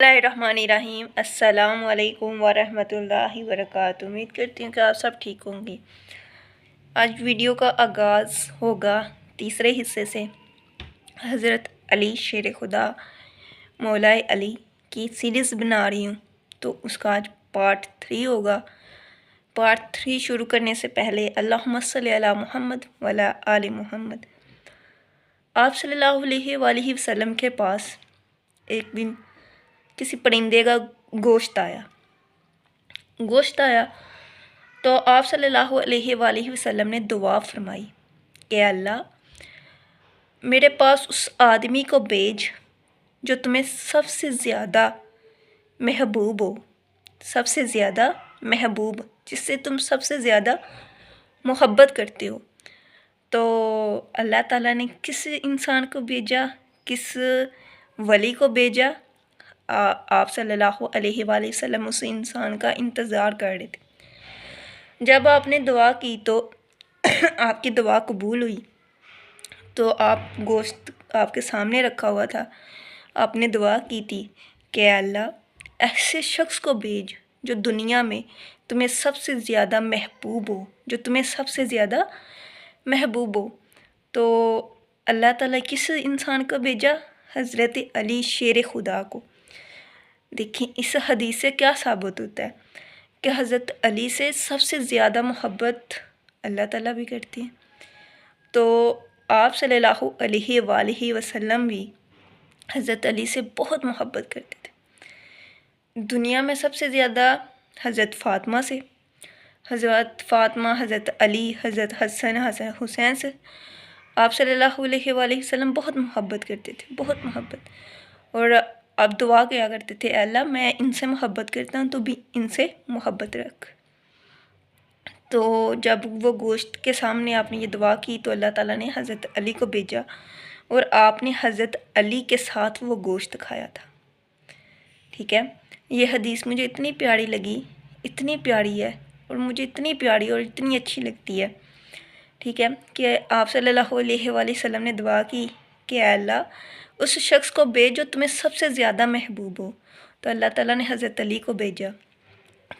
बिस्मिल्लाहिर्रहमानिर्रहीम। अस्सलामु अलैकुम वरहमतुल्लाहि वबरकातुहू। उम्मीद करती हूँ कि आप सब ठीक होंगे। आज वीडियो का आगाज़ होगा तीसरे हिस्से से। हज़रत अली शेर खुदा मौलाए अली की सीरीज़ बना रही हूँ, तो उसका आज पार्ट 3 होगा। पार्ट 3 शुरू करने से पहले अल्लाहुम्मा सल्ली अला मुहम्मद वअला आलि मुहम्मद। आप सल्लल्लाहु अलैहि वसल्लम के पास एक दिन किसी परिंदे का गोश्त आया तो आप सल्लल्लाहु अलैहि वसल्लम ने दुआ फरमाई कि अल्लाह मेरे पास उस आदमी को भेज जो तुम्हें सबसे ज़्यादा महबूब हो, सबसे ज़्यादा महबूब, जिससे तुम सबसे ज़्यादा मोहब्बत करते हो। तो अल्लाह ताला ने किस इंसान को भेजा, किस वली को भेजा? आप सल्लल्लाहु अलैहि वसल्लम उस इंसान का इंतज़ार कर रहे थे। जब आपने दुआ की तो आपकी दुआ कबूल हुई। तो आप गोश्त आपके सामने रखा हुआ था। आपने दुआ की थी कि अल्लाह ऐसे शख्स को भेज जो दुनिया में तुम्हें सबसे ज़्यादा महबूब हो, जो तुम्हें सबसे ज़्यादा महबूब हो। तो अल्लाह ताला किस इंसान को भेजा? हज़रत अली शेर खुदा को। देखिए इस हदीस से क्या साबित होता है कि हज़रत अली से सबसे ज़्यादा मोहब्बत अल्लाह ताला भी करती हैं। तो आप सल्लल्लाहु अलैहि वसल्लम भी हज़रत अली से बहुत मोहब्बत करते थे। दुनिया में सबसे ज़्यादा हज़रत फ़ातिमा से, हज़रत फ़ातिमा, हज़रत अली, हज़रत हसन, हज़रत हुसैन से आप सल्लल्लाहु अलैहि वसल्लम बहुत मोहब्बत करते थे, बहुत मोहब्बत। और अब दुआ किया करते थे, अल्लाह मैं इनसे मोहब्बत करता हूँ तो भी इनसे मोहब्बत रख। तो जब वो गोश्त के सामने आपने ये दुआ की तो अल्लाह ताला ने हज़रत अली को भेजा और आपने हज़रत अली के साथ वो गोश्त खाया था। ठीक है, ये हदीस मुझे इतनी प्यारी लगी, इतनी प्यारी है और मुझे इतनी प्यारी और इतनी अच्छी लगती है। ठीक है, कि आप सल्लल्लाहु अलैहि वसल्लम ने दुआ की कि अल्लाह उस शख्स को भेज जो तुम्हें सबसे ज़्यादा महबूब हो। तो अल्लाह ताला ने हज़रत अली को भेजा।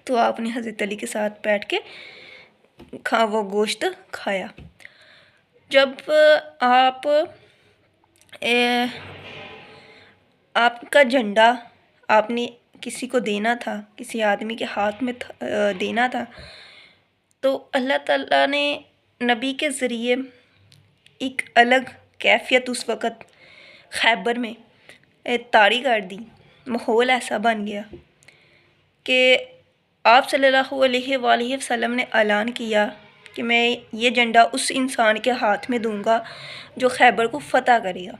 तो आपने हज़रत अली के साथ बैठ के वो गोश्त खाया। जब आपका झंडा आपने किसी को देना था, किसी आदमी के हाथ में देना था, तो अल्लाह ताला ने नबी के ज़रिए एक अलग कैफियत उस वक़्त खैबर में तारी कर दी। माहौल ऐसा बन गया कि आप सल्लल्लाहु अलैहि वसल्लम ने ऐलान किया कि मैं ये झंडा उस इंसान के हाथ में दूंगा जो खैबर को फ़तह करेगा।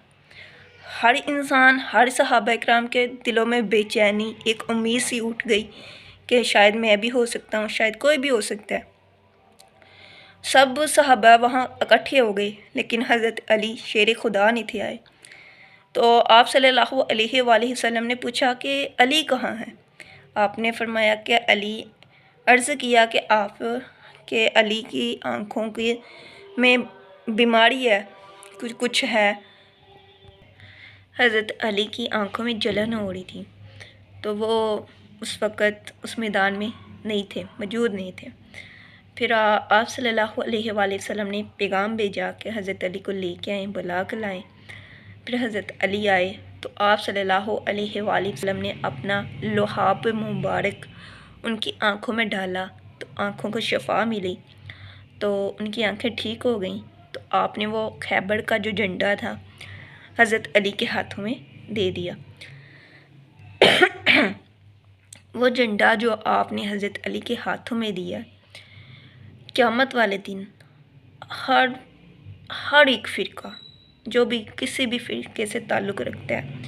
हर इंसान, हर सहाबा इकराम के दिलों में बेचैनी, एक उम्मीद सी उठ गई कि शायद मैं भी हो सकता हूँ, शायद कोई भी हो सकता है। सब सहाबा वहाँ इकट्ठे हो गए, लेकिन हज़रत अली शेर खुदा नहीं थे आए। तो आप सल्लल्लाहु अलैहि वसल्लम ने पूछा कि अली कहाँ हैं? आपने फरमाया कि अली, अर्ज़ किया कि आप के अली की आँखों की में बीमारी है, कुछ है। हज़रत अली की आँखों में जलन हो रही थी, तो वो उस वक़्त उस मैदान में नहीं थे, मौजूद नहीं थे। फिर आप सल्लल्लाहु अलैहि वसल्लम ने पैगाम भेजा कि हज़रत अली को लेके आएँ, बुला कर लाएँ। फिर हज़रत अली आए तो आप सल्लल्लाहु अलैहि वसल्लम ने अपना लुहाब मुबारक उनकी आँखों में डाला तो आँखों को शफा मिली, तो उनकी आँखें ठीक हो गईं। तो आपने वो खैबर का जो झंडा था हज़रत अली के हाथों में दे दिया। वो झंडा जो आपने हज़रत अली के हाथों में दिया, क़यामत वाले दिन हर एक फ़िरका जो भी किसी भी फ़िरके से ताल्लुक़ रखता है,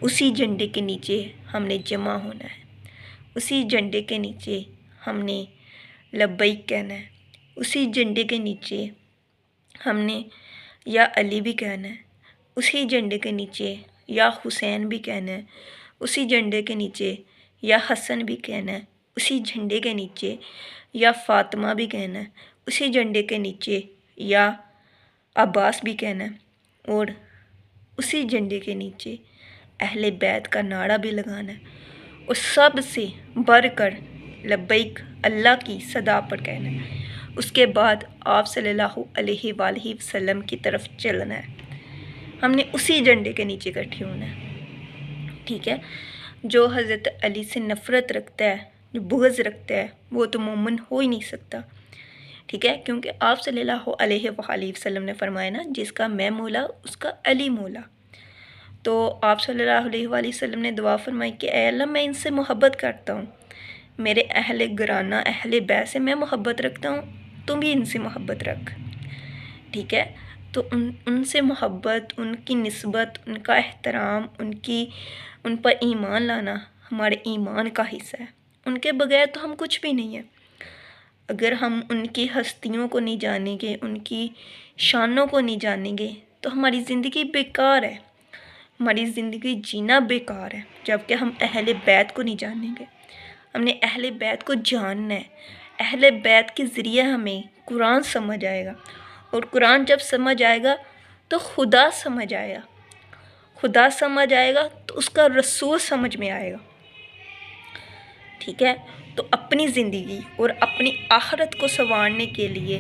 उसी झंडे के नीचे हमने जमा होना है। उसी झंडे के नीचे हमने लब्बैक कहना है। उसी झंडे के नीचे हमने या अली भी कहना है। उसी झंडे के नीचे या हुसैन भी कहना है। उसी झंडे के नीचे या हसन भी कहना है। उसी झंडे के नीचे या फ़ातिमा भी कहना है। उसी झंडे के नीचे या अब्बास भी कहना है। और उसी झंडे के नीचे اہل بیت کا نعرہ بھی لگانا ہے اور سب سے بڑھ کر لبیک اللہ کی صدا پر کہنا ہے۔ اس کے بعد آپ صلی اللہ علیہ وآلہ وسلم کی طرف چلنا ہے۔ ہم نے اسی جھنڈے کے نیچے اکٹھے ہونا ہے، ٹھیک ہے۔ جو حضرت علی سے نفرت رکھتا ہے، جو بغض رکھتا ہے، وہ تو مومن ہو ہی نہیں سکتا، ٹھیک ہے، کیونکہ آپ صلی اللہ علیہ وآلہ وسلم نے فرمایا نا، جس کا میں مولا اس کا علی مولا۔ تو آپ صلی اللہ علیہ وآلہ وسلم نے دعا فرمائی کہ اے اللہ میں ان سے محبت کرتا ہوں، میرے اہل گرانہ اہل بیت سے میں محبت رکھتا ہوں، تم بھی ان سے محبت رکھ، ٹھیک ہے۔ تو ان سے محبت، ان کی نسبت، ان کا احترام، ان پر ایمان لانا ہمارے ایمان کا حصہ ہے۔ ان کے بغیر تو ہم کچھ بھی نہیں ہیں۔ اگر ہم ان کی ہستیوں کو نہیں جانیں گے، ان کی شانوں کو نہیں جانیں گے تو ہماری زندگی بیکار ہے، ہماری زندگی جینا بیکار ہے، جبکہ ہم اہل بیت کو نہیں جانیں گے۔ ہم نے اہل بیت کو جاننا ہے۔ اہل بیت کے ذریعے ہمیں قرآن سمجھ آئے گا، اور قرآن جب سمجھ آئے گا تو خدا سمجھ آئے گا، خدا سمجھ آئے گا تو اس کا رسول سمجھ میں آئے گا، ٹھیک ہے۔ تو اپنی زندگی اور اپنی آخرت کو سنوارنے کے لیے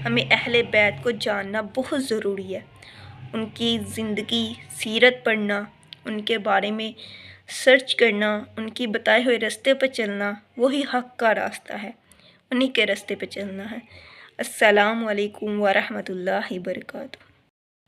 ہمیں اہل بیت کو جاننا بہت ضروری ہے۔ ان کی زندگی سیرت پڑھنا، ان کے بارے میں سرچ کرنا، ان کی بتائے ہوئے راستے پہ چلنا، وہی حق کا راستہ ہے، انہی کے راستے پہ چلنا ہے۔ السلام علیکم ورحمۃ اللہ وبرکاتہ۔